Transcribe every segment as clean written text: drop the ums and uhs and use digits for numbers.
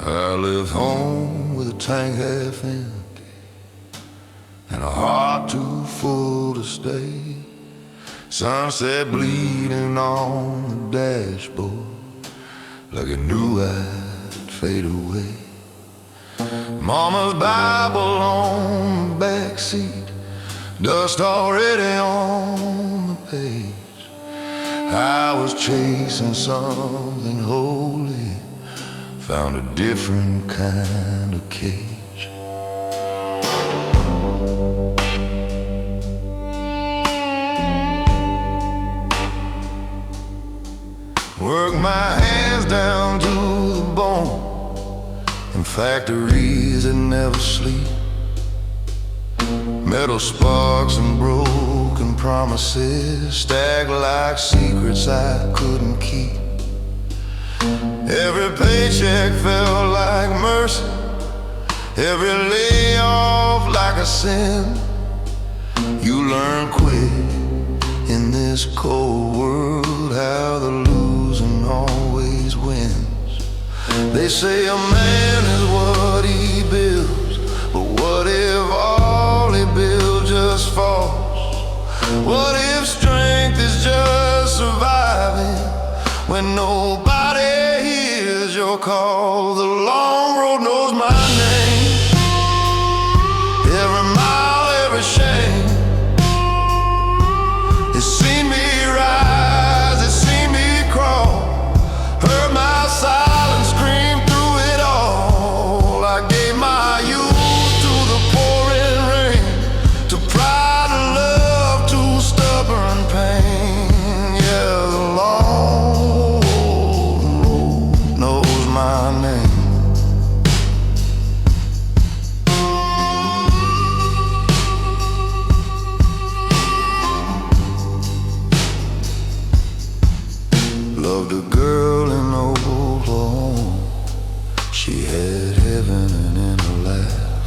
I left home with a tank half empty and a heart too full to stay. Sunset bleeding on the dashboard like it knew I'd fade away. Mama's Bible on the back seat, dust already on the page. I was chasing something holy, found a different kind of cage. Work my hands down to the bone in factories that never sleep. Metal sparks and broken promises stacked like secrets I couldn't keep. Every paycheck felt like mercy, every layoff like a sin. You learn quick in this cold world how the losing always wins. They say a man is what he builds, but what if all he builds just falls? What if strength is just surviving when nobody hears your call? The long road knows my name, every mile, every shame. It's seen me rise, it's seen me crawl, heard my silence scream through it all. I gave my youth to the pouring rain, to pride and love, to stubborn pain. Yeah, the long road knows my name. Loved a girl in Oklahoma, she had heaven in her laugh.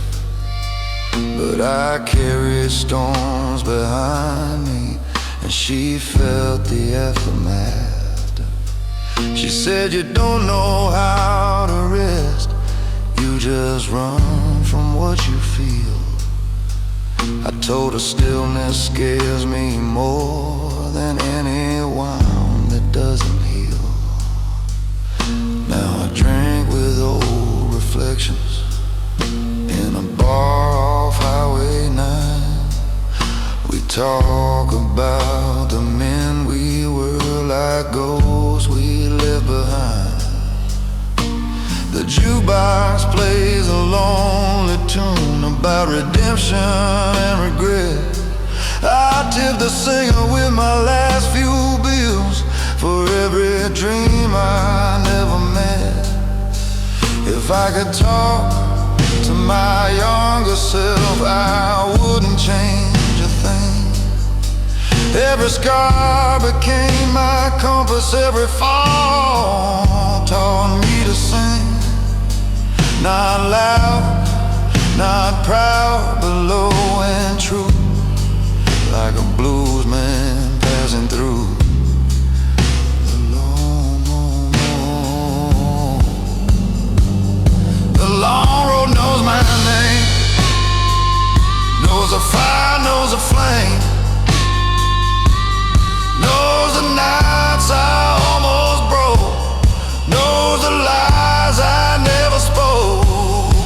But I carried storms behind me, and she felt the aftermath. She said, you don't know how to rest, you just run from what you feel. I told her stillness scares me more than any wound that doesn't heal. Now I drink with old reflections in a bar off Highway 9. We talk about the men we were, like ghosts we left behind. The jukebox plays a lonely tune about redemption and regret. I tip the singer with my last few bills for every dream I never met. If I could talk to my younger self, I wouldn't change a thing. Every scar became my compass, every fall taught me to sing. Not loud, not proud, but low and true, like a blues man passing through. The long road knows my name, knows the fire, knows the flame, knows the nights I almost broke, knows the lies I never spoke.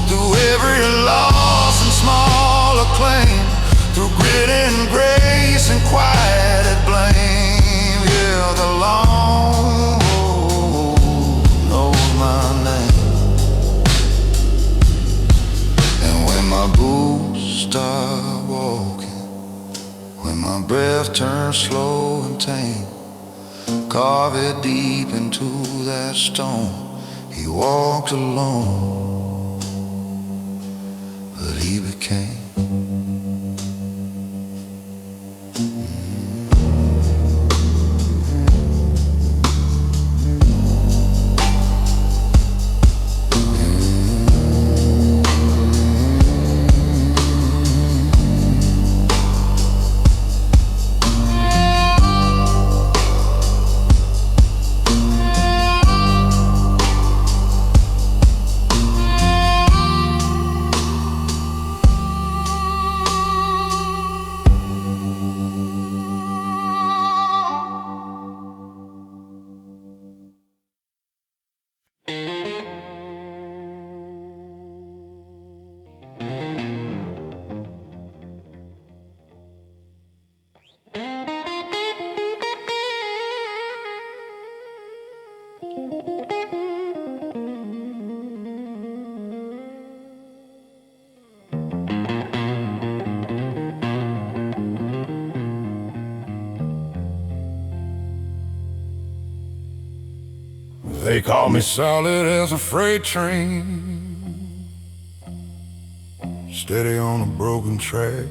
Through every loss and small acclaim, through grit and grace and quieted blame. Yeah, the long road knows my name. And when my boots start walking, when my breath turns slow and tame, carve it deep into that stone. He walked alone, but he became. They call me solid as a freight train, steady on a broken track.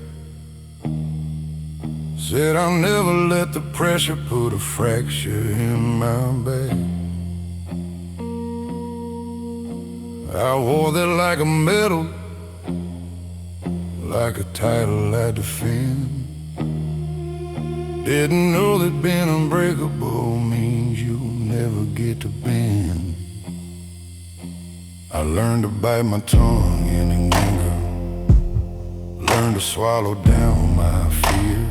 Said I'll never let the pressure put a fracture in my back. I wore that like a medal, like a title I defend. Didn't know that being unbreakable means you never get to bend. I learned to bite my tongue in anger, learned to swallow down my fear.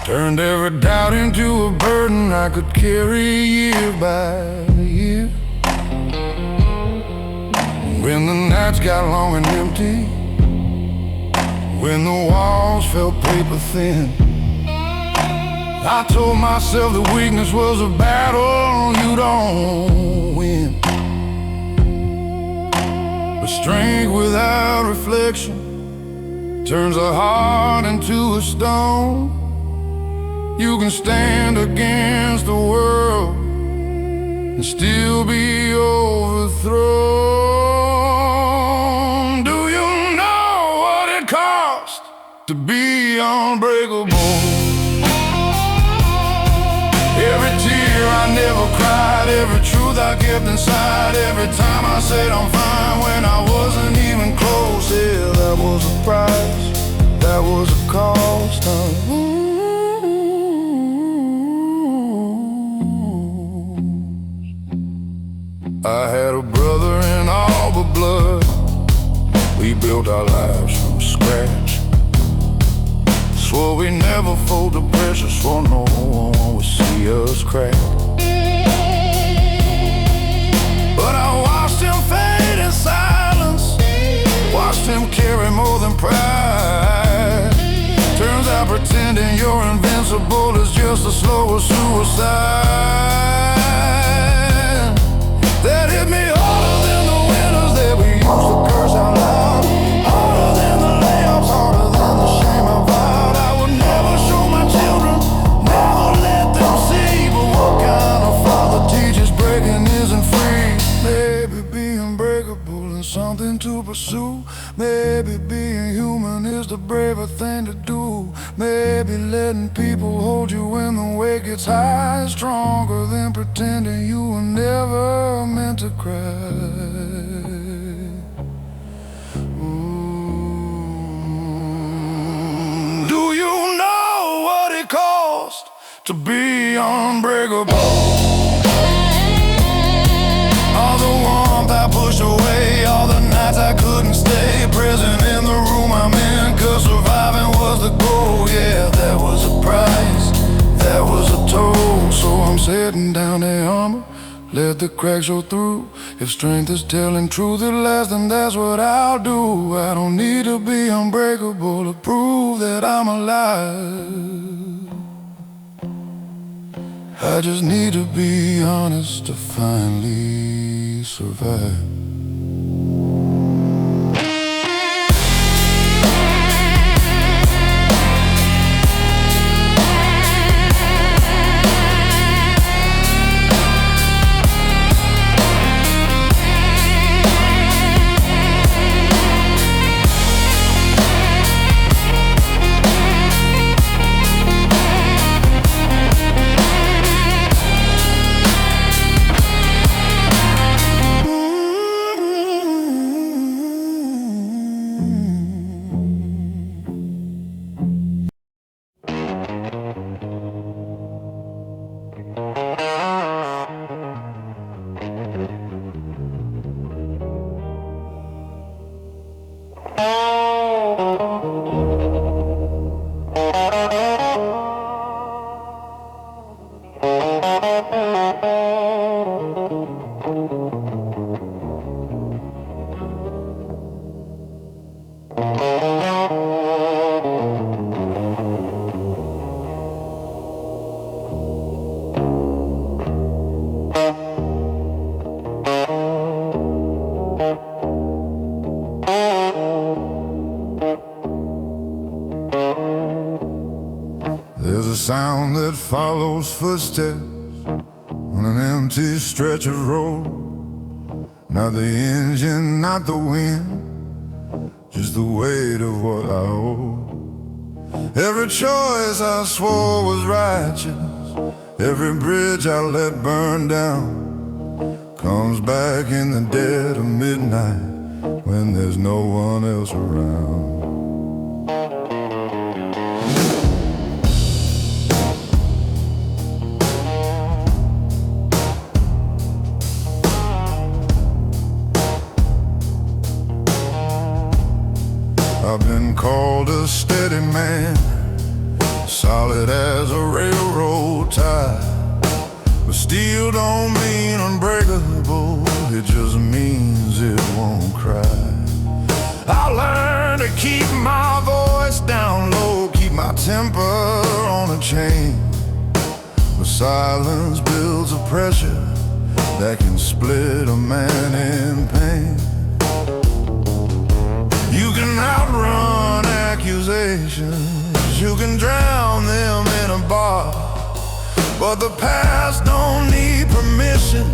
Turned every doubt into a burden I could carry year by year. When the nights got long and empty, when the walls felt paper thin, I told myself that weakness was a battle you don't win. But strength without reflection turns a heart into a stone. You can stand against the world and still be overthrown. Do you know what it costs to be unbreakable? Every tear I never cried, every truth I kept inside, every time I said I'm fine when I wasn't even close. Yeah, that was a price, that was a cost. I had a brother in all but blood. We built our lives from scratch. Swore we never fold the pressure, swore no one would see us crack. But I watched him fade in silence, watched him carry more than pride. Turns out pretending you're invincible is just a slower suicide. That hit me harder than the winners that we used to curse out loud, harder than the layoffs, harder than the shame I vowed I would never show my children, never let them see. But what kind of father teaches breaking isn't free? Maybe being breakable is something to pursue. Maybe being human is the braver thing to do. Maybe letting people hold you when the weight gets high is stronger than pretending you were never meant to cry. Do you know what it costs to be unbreakable? All the warmth I pushed away, all the nights I couldn't stay present in the room I'm in, 'cause surviving was the goal. Yeah, that was a price, that was a toll. So I'm setting down the armor, let the cracks show through. If strength is telling truth at last, then that's what I'll do. I don't need to be unbreakable to prove that I'm alive. I just need to be honest to finally survive. There's a sound that follows footsteps on an empty stretch of road. Not the engine, not the wind, just the weight of what I owe. Every choice I swore was righteous, every bridge I let burn down, comes back in the dead of midnight when there's no one else around. I've been called a steady man, solid as a railroad tie, but steel don't mean unbreakable, it just means it won't cry. I learned to keep my voice down low, keep my temper on a chain, but silence builds a pressure that can split a man in pain. You can outrun accusations, you can drown them in a bar, but the past don't need permission,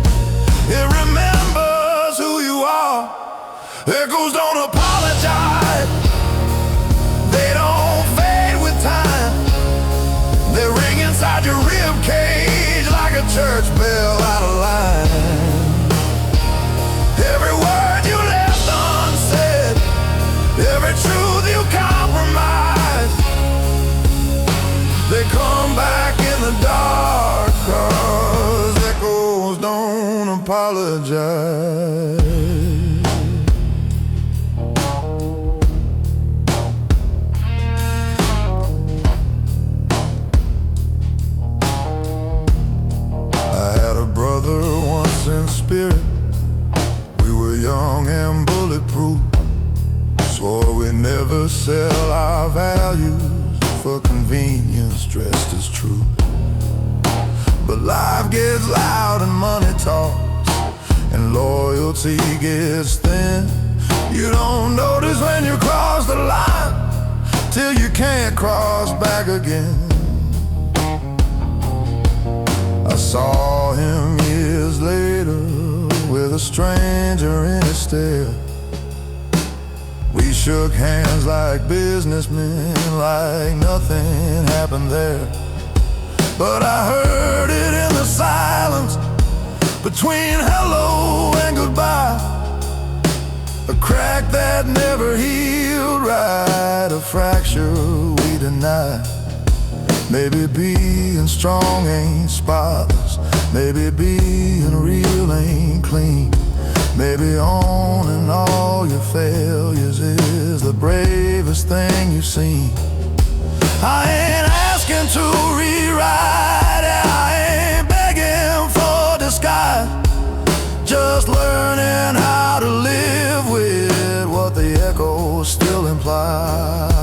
it remembers who you are. Echoes don't apologize, they don't fade with time, they ring inside your rib cage like a church bell out of line. Every word you left unsaid, every truth you compromise, they come back in the dark, 'cause echoes don't apologize. I had a brother once in spirit, we were young and bulletproof, swore we'd never sell our values for convenience dressed as truth. But life gets loud and money talks, and loyalty gets thin. You don't notice when you cross the line till you can't cross back again. I saw him years later with a stranger in his stare. We shook hands like businessmen, like nothing happened there. But I heard it in the silence between hello and goodbye, a crack that never healed right, a fracture we deny. Maybe being strong ain't spotless, maybe being real ain't clean, maybe owning all your failures is the bravest thing you've seen. I ain't asking to rewrite, I ain't begging for disguise, just learning how to live with what the echoes still imply.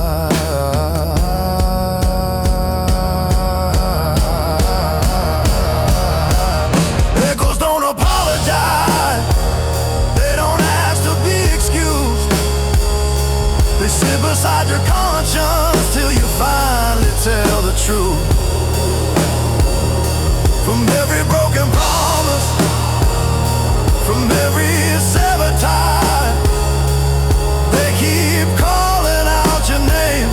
Echoes don't apologize, they don't ask to be excused, they sit beside your conscience till you finally tell the truth. From every broken promise, from every severed tie, they keep calling out your name,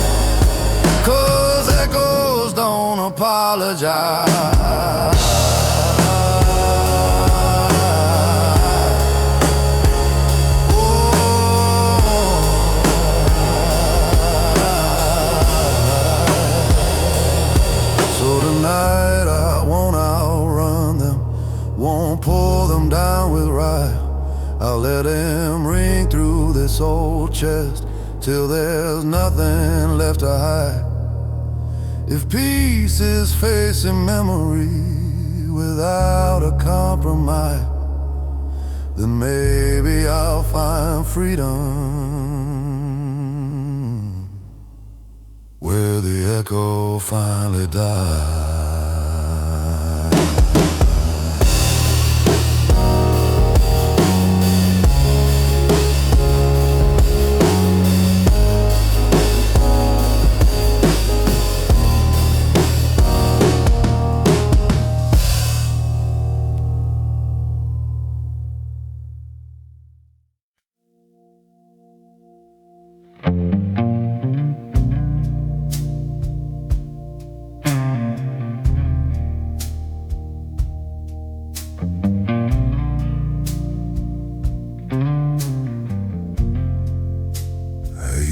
'cause echoes don't apologize. Tonight I won't outrun them, won't pull them down with ride. I'll let them ring through this old chest till there's nothing left to hide. If peace is facing memory without a compromise, then maybe I'll find freedom where the echo finally dies.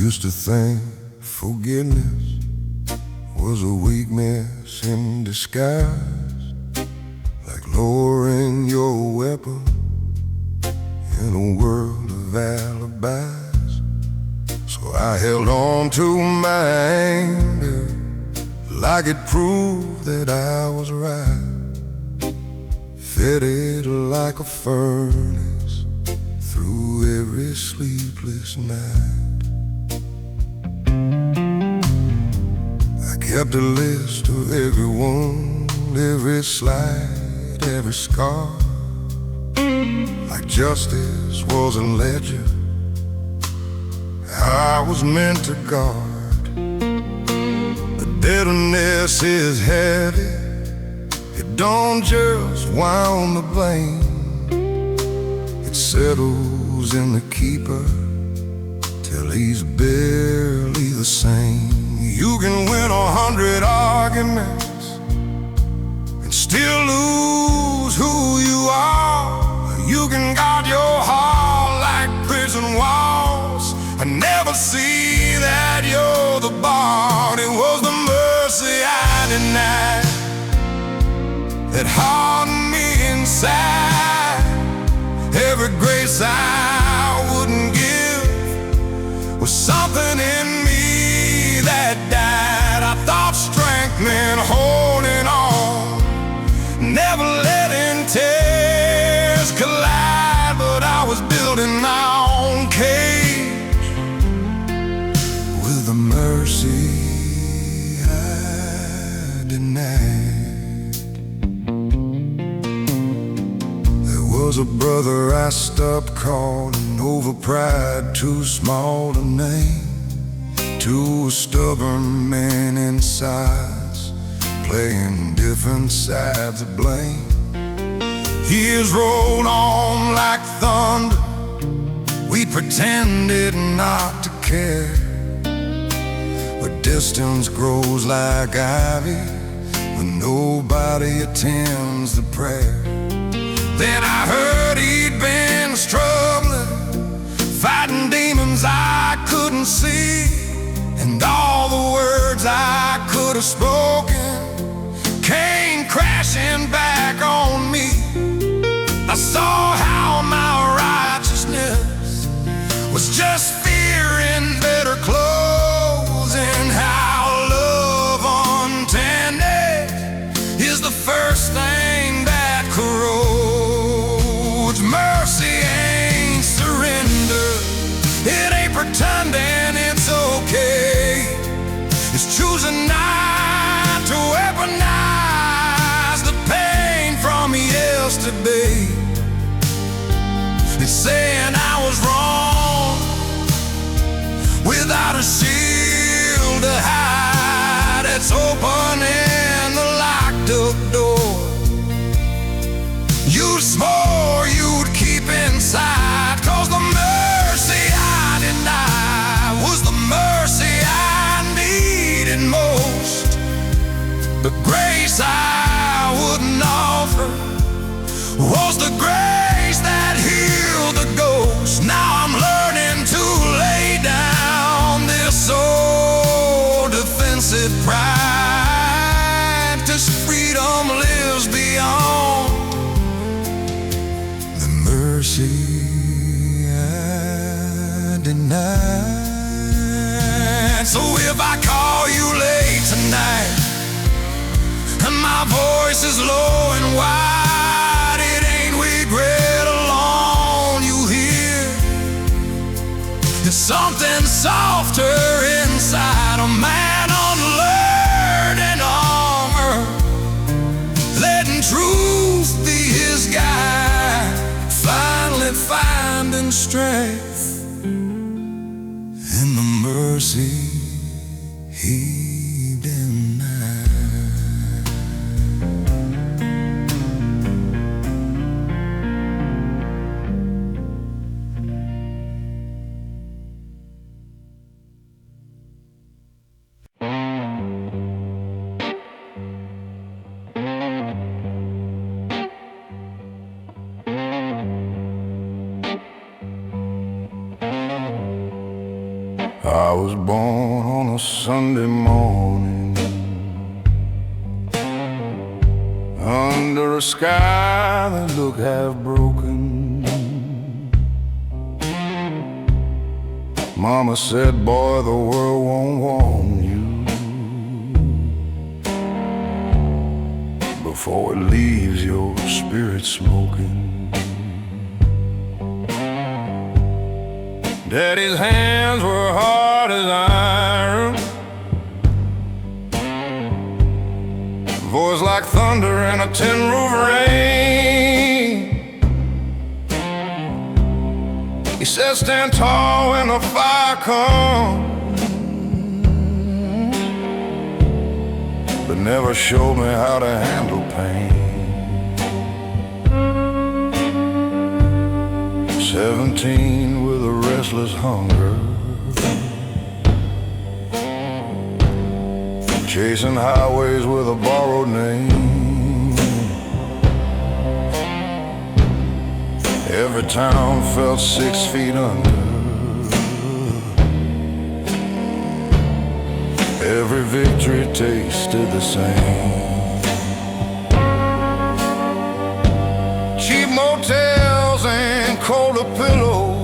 Used to think forgiveness was a weakness in disguise, like lowering your weapon in a world of alibis. So I held on to my anger like it proved that I was right, fed it like a furnace through every sleepless night. I kept a list of every wound, every slight, every scar, like justice was a ledger I was meant to guard. The bitterness is heavy, it don't just wound the blame, it settles in the keeper till he's barely the same. You can win 100 arguments and still lose who you are. You can guard your heart like prison walls and never see that you're the bar. It was the mercy I denied that hardened me inside. Every grace I wouldn't give was something in me that died. I thought strength meant holding on, never letting tears collide, but I was building my own cage with the mercy I denied. There was a brother I stopped calling over pride, too small to name, to a stubborn man in size, playing different sides of blame. Years rolled on like thunder, we pretended not to care, but distance grows like ivy when nobody attends the prayer. Then I heard he'd been struggling, fighting demons I couldn't see, and all the words I could have spoken came crashing back on me. I saw how my righteousness was just fear in better clothes, and how love untended is the first thing that corrodes. Mercy ain't surrender, it ain't pretending it's okay, it's choosing not to weaponize the pain from yesterday. It's saying I was wrong without a shield to hide. It's opening the locked up door you swore you'd keep inside. 'Cause the mercy I denied was the mercy I needed most. The grace I wouldn't offer was the grace that healed the ghost. Now I'm learning to lay down this old defensive pride, 'cause freedom lives beyond the mercy I denied. So if I call you late tonight and my voice is low and wide, it ain't regret alone you hear. There's something softer inside, a man unlearned in armor, letting truth be his guide, finally finding strength in the mercy he denied. I was born on a Sunday morning under a sky that looked half broken. Mama said, boy, the world won't warn you before it leaves your spirit smoking. Daddy's hands were hard as iron, voice like thunder in a tin roof rain. He said, stand tall when the fire comes, but never showed me how to handle pain. 17 with a restless hunger, chasing highways with a borrowed name. Every town felt 6 feet under, every victory tasted the same. Cheap motels and colder pillows,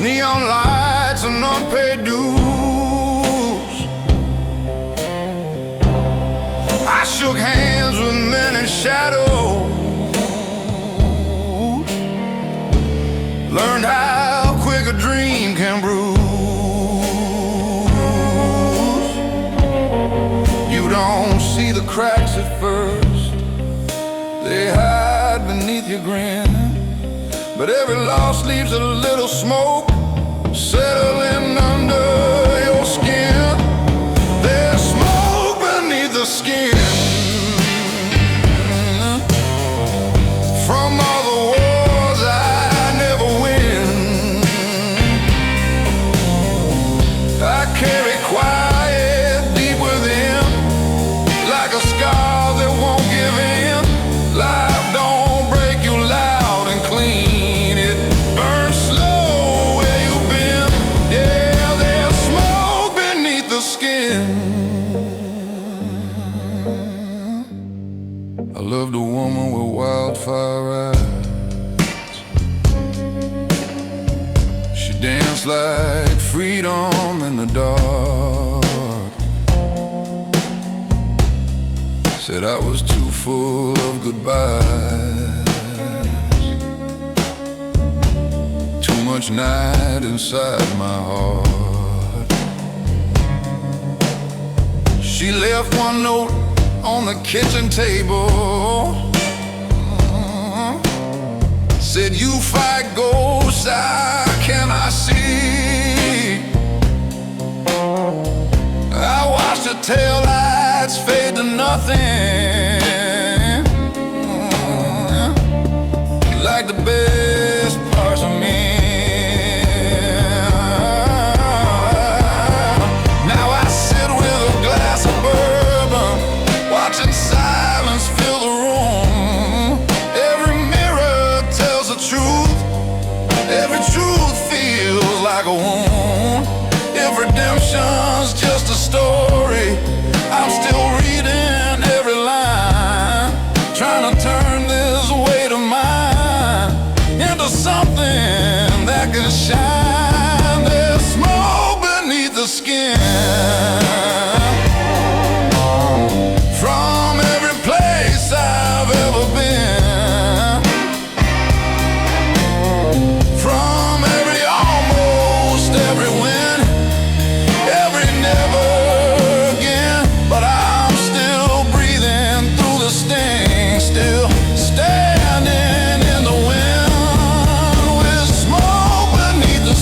neon lights and unpaid dues. I shook hands with men in shadows, learned how quick a dream can bruise. You don't see the cracks at first, they hide beneath your grin, but every loss leaves a little smoke settling under your skin. There's smoke beneath the skin from all the wars I never win. I carry quiet deep within, like a scar that won't give in. Life don't break you loud and clean, it burns slow where you've been. Yeah, there's smoke beneath the skin. I loved a woman with wildfire eyes. She danced like freedom in the dark. Said I was too full of goodbyes, too much night inside my heart. She left one note on the kitchen table, said you fight ghosts, I cannot see. I watched her tail lights fade to nothing, like the best parts of me. Now I sit with a glass of bourbon, watching silence fill the room. Every mirror tells the truth, every truth feels like a wound. If redemption's just a story, I'm still reading every line, trying to turn this weight of mine into something that can shine. There's smoke beneath the skin from every place I've ever been, from every almost, every win, every never again. But I'm still breathing through the sting, still standing in the wind with smoke beneath the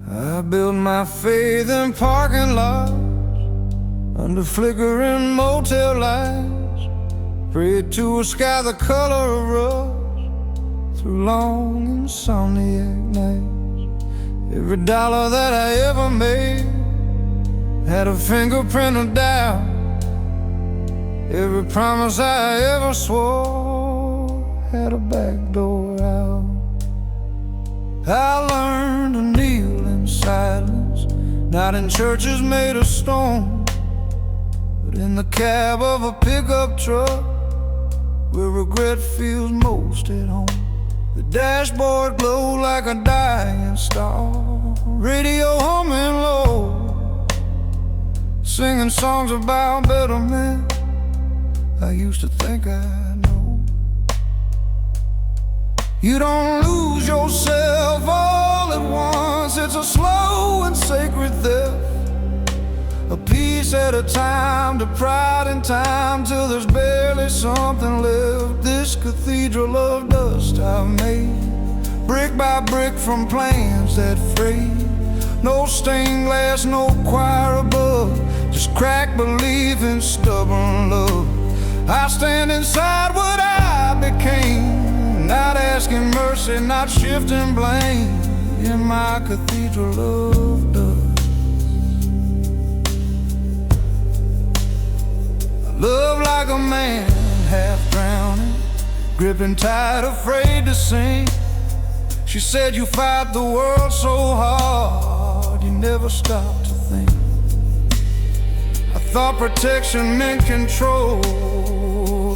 I built my faith in parking lots, under flickering motel lights, prayed to a sky the color of rust, through long insomniac nights. Every dollar that I ever made had a fingerprint of doubt. Every promise I ever swore had a back door out. I learned to kneel in silence, not in churches made of stone, but in the cab of a pickup truck, where regret feels most at home. The dashboard glowed like a dying star, radio humming low, singing songs about better men I used to think I know. You don't lose yourself all at once, it's a slow and sacred theft, a piece at a time, to pride in time, till there's barely something left. This cathedral of dust I've made, brick by brick from plans that frayed. No stained glass, no choir above, just cracked belief and stubborn love. I stand inside what I became, not asking mercy, not shifting blame, in my cathedral of dust. I love like a man, half drowning, gripping tight, afraid to sink. She said, you fight the world so hard, you never stop to think. I thought protection meant control,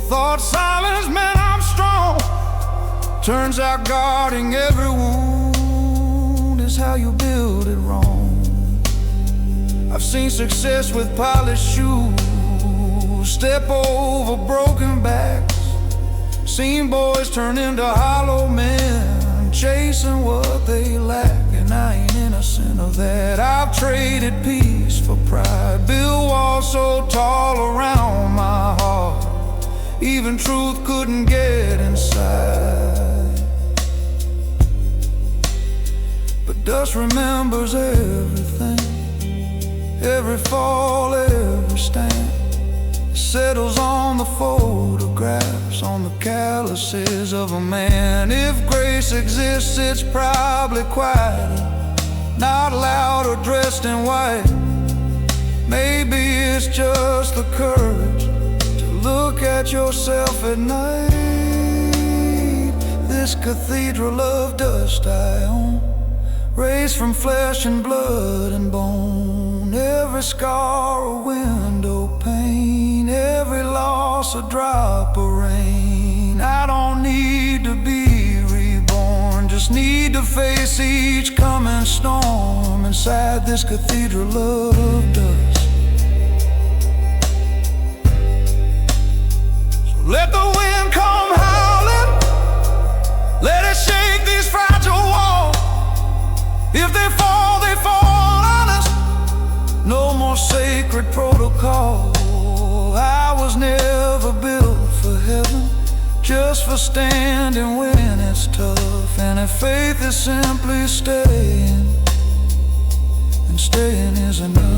thought silence meant I'm strong. Turns out guarding every wound is how you build it wrong. I've seen success with polished shoes step over broken backs, seen boys turn into hollow men, chasing what they lack, and I ain't innocent of that. I've traded peace for pride, built walls so tall around my heart, even truth couldn't get inside. But dust remembers everything, every fall, every stand, settles on the photographs, on the calluses of a man. If grace exists, it's probably quieter, not loud or dressed in white. Maybe it's just the courage to look at yourself at night. This cathedral of dust I own, raised from flesh and blood and bone. Every scar a window pane, every loss a drop of rain. I don't need to be reborn, just need to face each coming storm inside this cathedral of dust. So let the wind come howling, let it shake these fragile walls. If they fall, they fall honest, no more sacred protocol. I was never built for heaven, just for standing when it's tough. And if faith is simply staying, then staying is enough.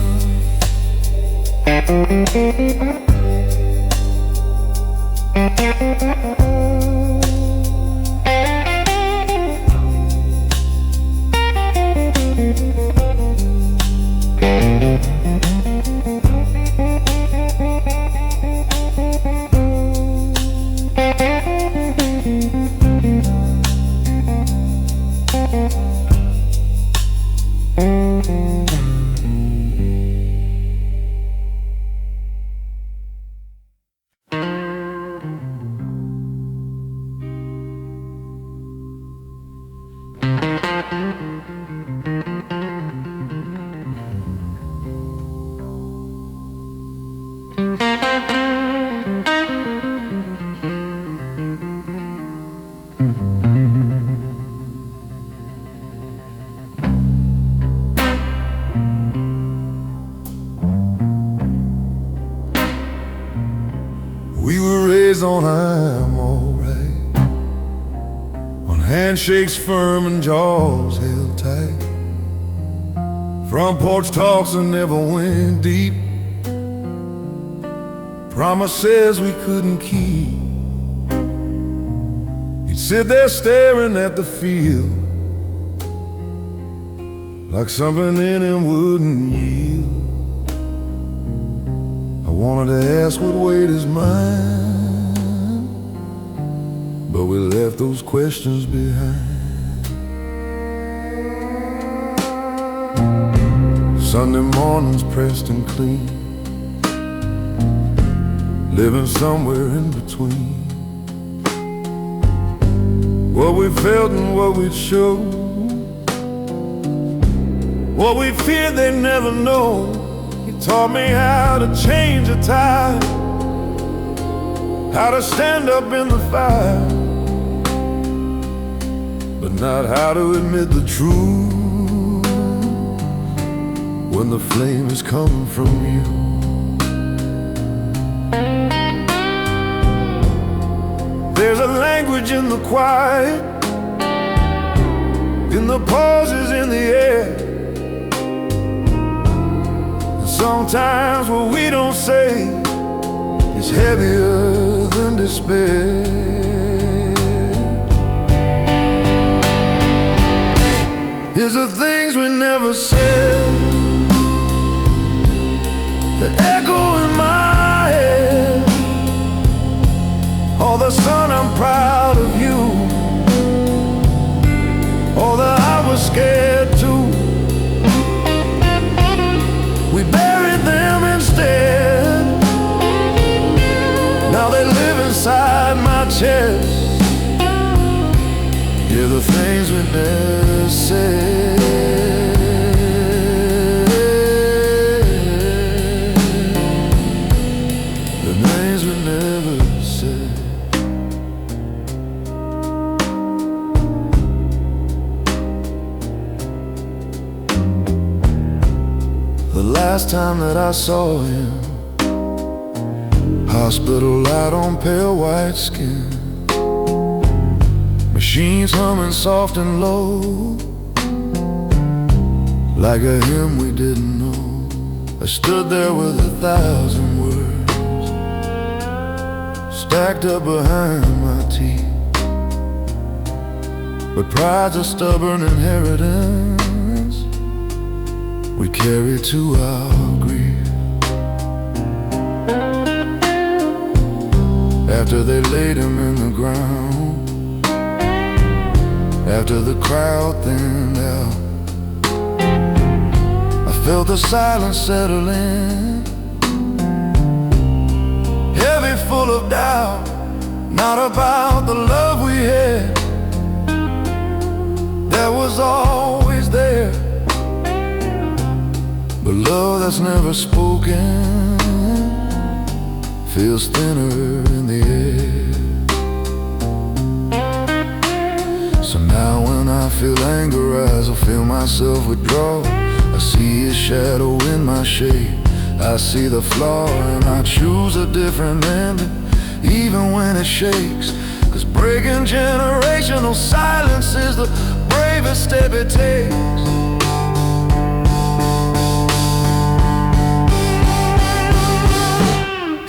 We were raised on I'm alright, on handshakes firm and jaws held tight. Front porch talks that never went deep, promises we couldn't keep. He'd sit there staring at the field, like something in him wouldn't yield. I wanted to ask what weighed his mind, but we left those questions behind. Sunday mornings pressed and clean, living somewhere in between what we felt and what we'd show, what we feared they'd never know. He taught me how to change a tide, how to stand up in the fire, but not how to admit the truth when the flame is coming from you. There's a language in the quiet, in the pauses in the air, and sometimes what we don't say is heavier than despair. Here's the things we never said that echo in my head. Oh, the son, I'm proud of you. Oh, that I was scared too. We buried them instead. Now they live inside my chest. Yeah, the things we never said. The last time that I saw him, hospital light on pale white skin, machines humming soft and low, like a hymn we didn't know. I stood there with 1,000 words stacked up behind my teeth, but pride's a stubborn inheritance we carry to our grief. After they laid him in the ground, after the crowd thinned out, I felt the silence settle in, heavy, full of doubt. Not about the love we had that was always there, but love that's never spoken feels thinner in the air. So now when I feel anger rise, I feel myself withdraw. I see his shadow in my shade, I see the flaw, and I choose a different ending, even when it shakes. Cause breaking generational silence is the bravest step it takes.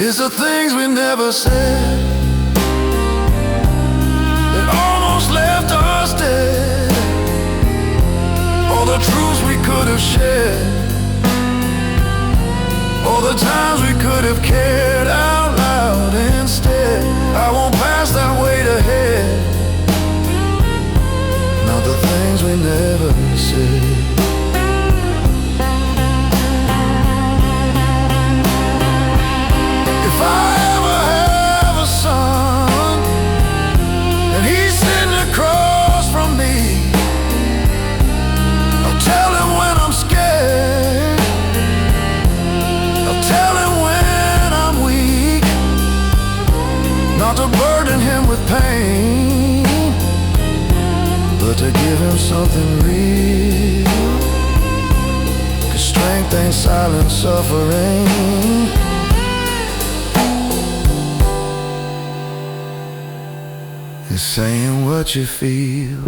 It's the things we never said that almost left us dead. All the truths we could have shared, all the times we could have cared out loud instead. I won't pass that weight ahead, not the things we never said. If I ever have a son and he's sitting across from me, I'll tell him when I'm scared, I'll tell him when I'm weak, not to burden him with pain, but to give him something real. Cause strength ain't silent suffering, it's saying what you feel.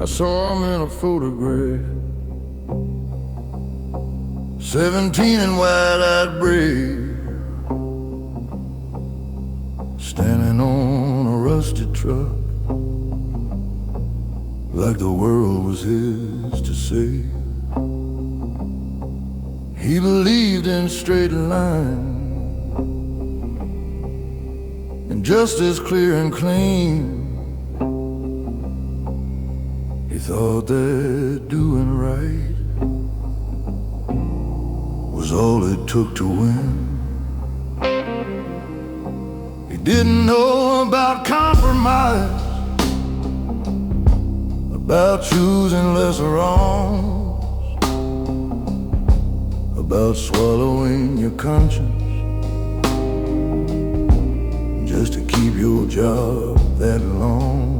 I saw him in a photograph, 17 and wide-eyed brave, standing on a rusted truck, like the world was his to save. He believed in straight lines and justice clear and clean. He thought that doing right was all it took to win. He didn't know about compromise, about choosing lesser wrongs, about swallowing your conscience just to keep your job that long.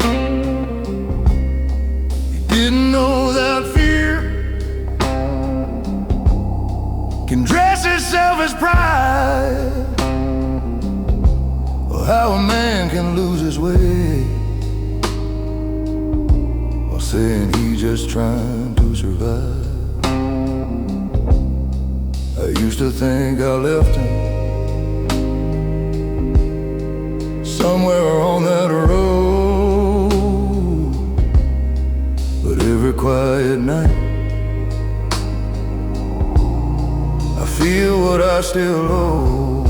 He didn't know that fear can dress itself as pride, or how a man can lose his way while saying he's just trying to survive. I used to think I left him somewhere on that road, but every quiet night I feel what I still owe.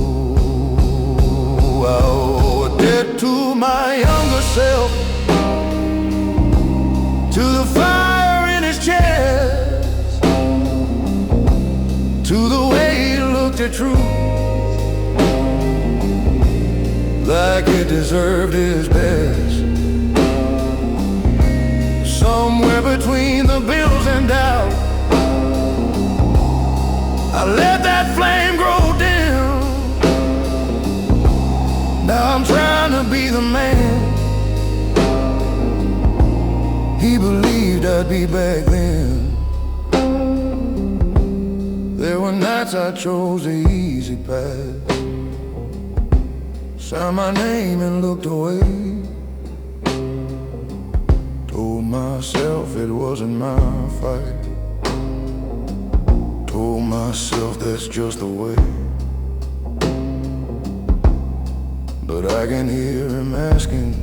I owe a debt to my younger self, to the fire in his chest, to the way he looked at truth like it deserved his best. Somewhere between the bills and doubt, I let that flame grow dim. Now I'm trying to be the man he believed I'd be back then. There were nights I chose the easy path, signed my name and looked away, told myself it wasn't my fight, told myself that's just the way. But I can hear him asking,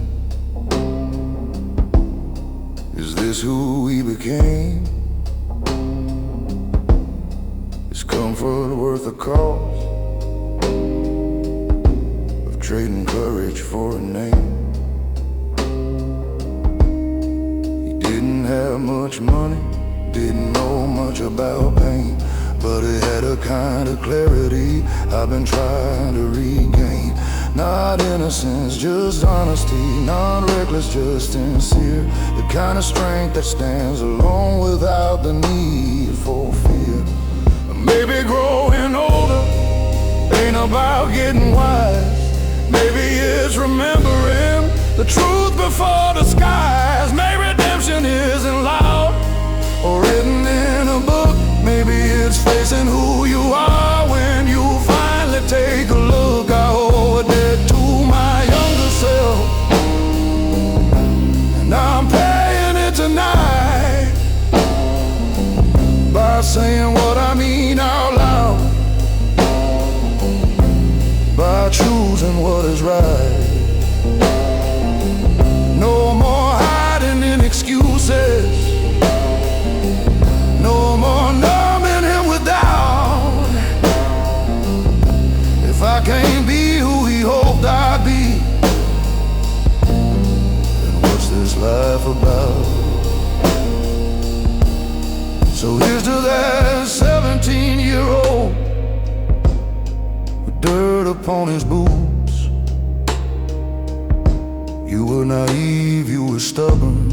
is this who we became? Is comfort worth the cost of trading courage for a name? He didn't have much money, didn't know much about pain, but he had a kind of clarity I've been trying to regain. Not innocence, just honesty, not reckless, just sincere. The kind of strength that stands alone without the need for fear. Maybe growing older ain't about getting wise. Maybe it's remembering the truth before the skies. Maybe redemption isn't loud or written in a book. Maybe it's facing who you are when you finally take a look. I owe a debt to my younger self, and I'm paying it tonight by saying what I mean out loud, by choosing what is right. No more hiding in excuses, no more numbing him with doubt. If I can't be who he hoped I'd be, then what's this life about? So here's to that 17-year-old with dirt upon his boots. You were naive, you were stubborn,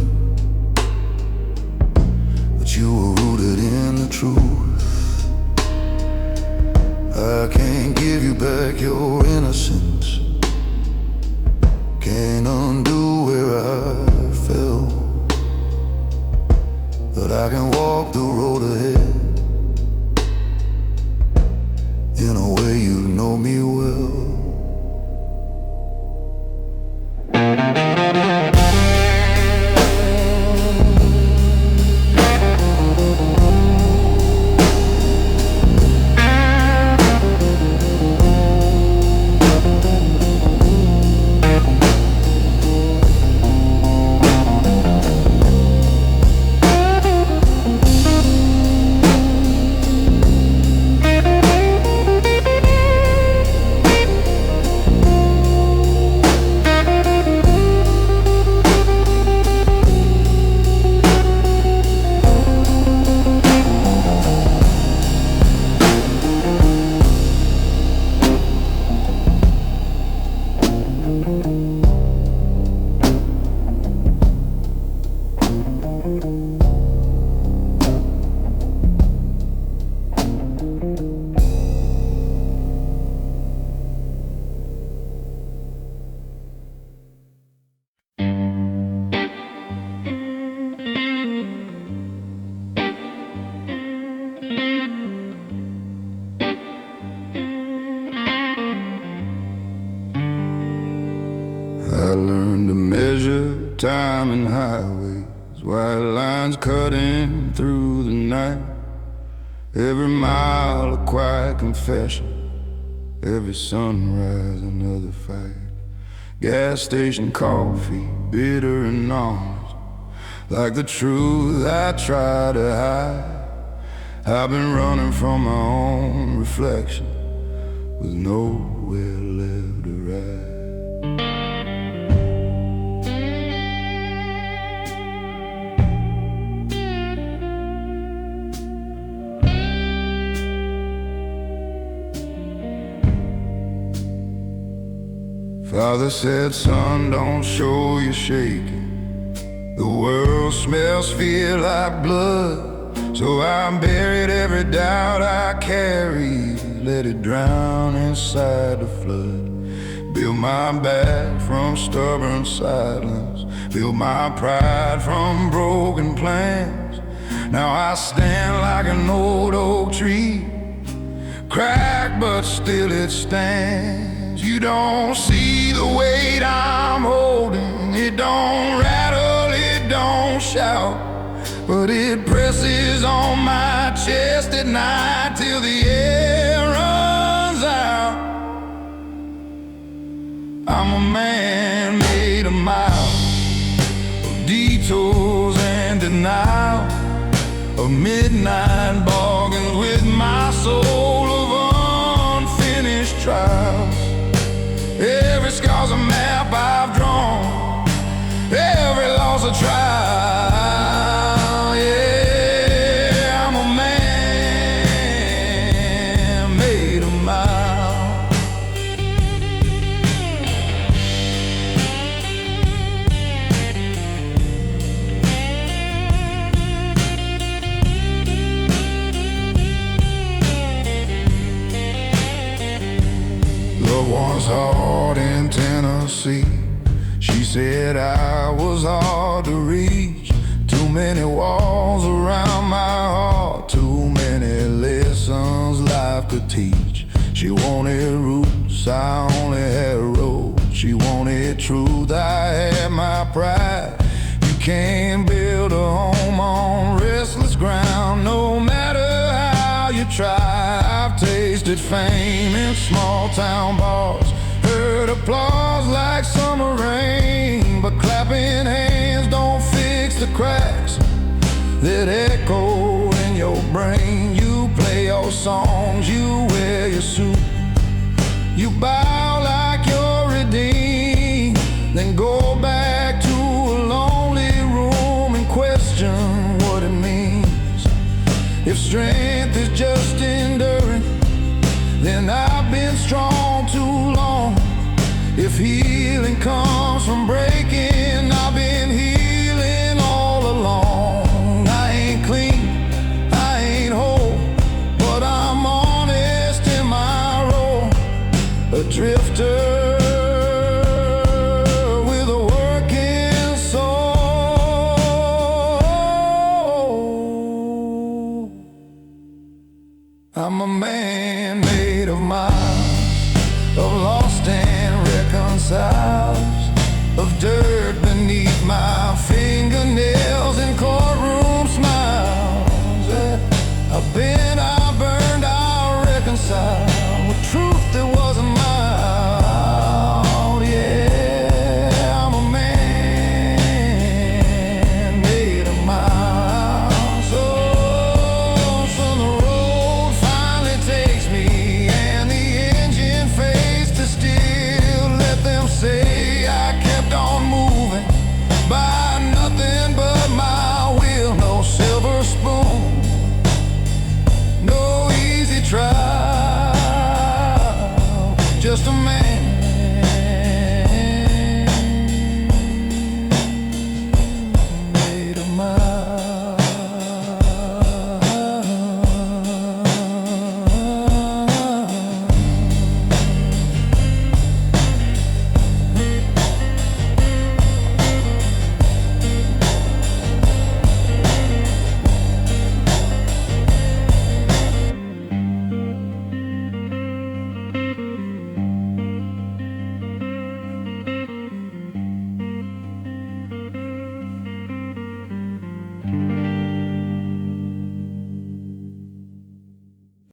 but you were rooted in the truth. I can't give you back your innocence, can't undo where I fell, but I can walk the road ahead in a way you know me well. learned to measure time in highways, white lines cutting through the night. Every mile a quiet confession, every sunrise another fight. Gas station coffee, bitter and honest, like the truth I try to hide. I've been running from my own reflection, with nowhere left to ride. Father said, son, don't show you're shaking. The world smells fear like blood. So I buried every doubt I carried, let it drown inside the flood. Built my back from stubborn silence, built my pride from broken plans. Now I stand like an old oak tree, cracked but still it stands. You don't see the weight I'm holding, it don't rattle, it don't shout, but it presses on my chest at night till the air runs out. I'm a man made of miles, of detours and denial, of midnight bargains with my soul, of unfinished trials. Every scar's a map I've drawn, every loss a trial. Was hard in Tennessee. She said I was hard to reach. Too many walls around my heart, too many lessons life could teach. She wanted roots, I only had a road. She wanted truth, I had my pride. You can't build a home on restless ground, no matter how you try. I've tasted fame in small town bars, heard applause like summer rain, but clapping hands don't fix the cracks that echo in your brain. You play your songs, you wear your suit, you bow like you're redeemed, then go back to a lonely room and question what it means. If strength is just enduring, then I've been strong too long. If healing comes from breaking,